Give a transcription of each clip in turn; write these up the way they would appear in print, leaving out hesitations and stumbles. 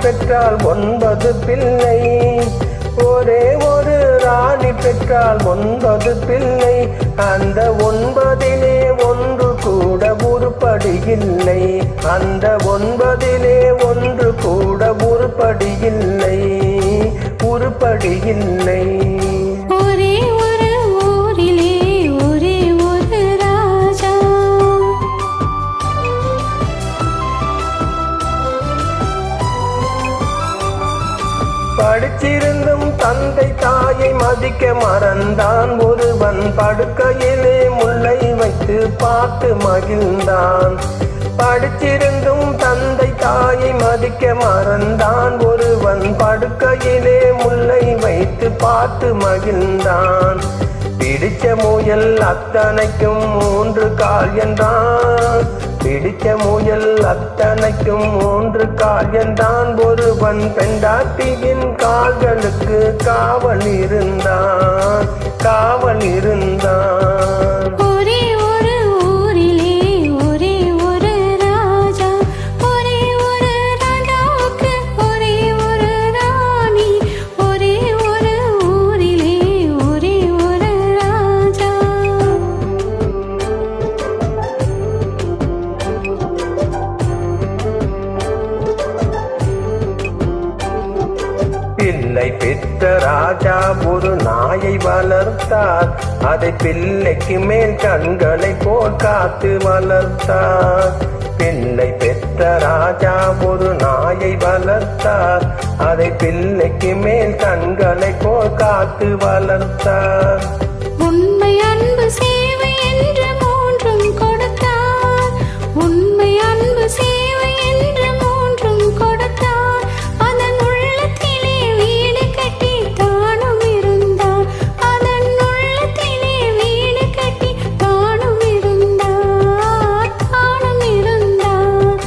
பெற்றால் 9 பிள்ளை. ஒரே ஒரு ராணி பெற்றால் 9 பிள்ளை. அந்த 9லே ஒன்று கூட உருப்படியில்லை. அந்த 9லே ஒன்று கூட உருப்படியில்லை. உருப்படியில்லை. ஒரே ஒரு ஊரிலே ஒரே ஒரு ராஜா. படிச்சிருந்தும் தந்தை தாயை மதிக்க மறந்தான் ஒருவன். படுக்கையிலே முல்லை வைத்து பார்த்து மகிழ்ந்தான். படிச்சிருந்தும் தந்தை தாயை மதிக்க மறந்தான் ஒருவன். படுக்கையிலே முல்லை வைத்து பார்த்து மகிழ்ந்தான். பிடிச்ச முயல் அத்தனைக்கும் 3 கால் என்றான். பிடிச்ச முயல் அத்தனைக்கும் 3 கால் என்றான். ஒருவன் பெண்டாட்டியின் கால்களுக்கு காவல் இருந்தான். காவல் இருந்தான். ஒரே ஒரு ஊரிலே ஒரே ஒரு ராஜா. ஒரே ஒரு ராஜாவுக்கு ஒரே ஒரு ராணி. ஒரே ஒரு ஊரிலே ஒரே ஒரு ராஜா. பிள்ளை பெற்ற ராஜா ஒரு நாயை வளர்த்தார். அதை பிள்ளைக்கு மேல் கண்களை போல் காத்து வளர்த்தார். பிள்ளை பெற்ற ராஜா ஒரு நாயை வளர்த்தார். அதை பிள்ளைக்கு மேல் கண்களை போல் காத்து வளர்த்தார். உண்மை அன்பு சேவை என்று 3 கொடுத்தார். உண்மை அன்பு சேவை என்று 3 கொடுத்தார். அதன் உள்ளத்திலே வீடு கட்டி தானும் இருந்தார். அதன் உள்ளத்திலே வீடு கட்டி தானும் இருந்தார். தானும் இருந்தார்.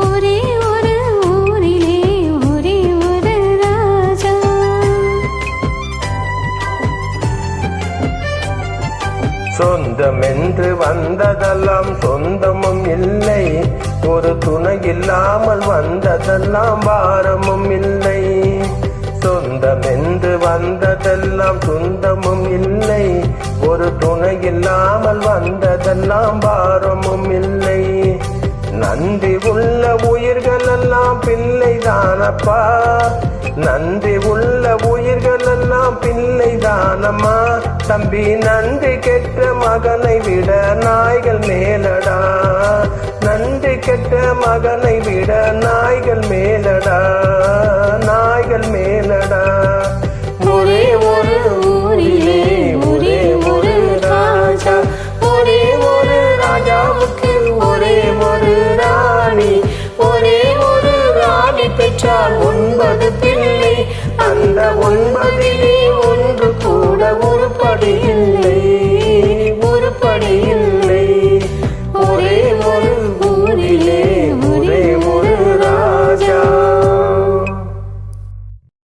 ஒரே ஒரு ஊரிலே ஒரே ஒரு ராஜா. சொந்தம் என்று வந்ததெல்லாம் சொந்தமும் இல்லை. ஒரு துணை இல்லாமல் வந்ததெல்லாம் பாரமும் இல்லை. சொந்தம் என்று வந்ததெல்லாம் சொந்தமும் இல்லை. ஒரு துணை இல்லாமல் வந்ததெல்லாம் பாரமும் இல்லை. நன்றி உள்ள உயிர்கள் எல்லாம் பிள்ளைதானப்பா. நன்றி உள்ள உயிர்கள் எல்லாம் பிள்ளைதானம்மா. தம்பி நன்றி கெட்ட மகனை விட நாய்கள் மேலடா. நன்றி கெட்ட மகனை விட நாய்கள் மேலடா. நாய்கள் மேல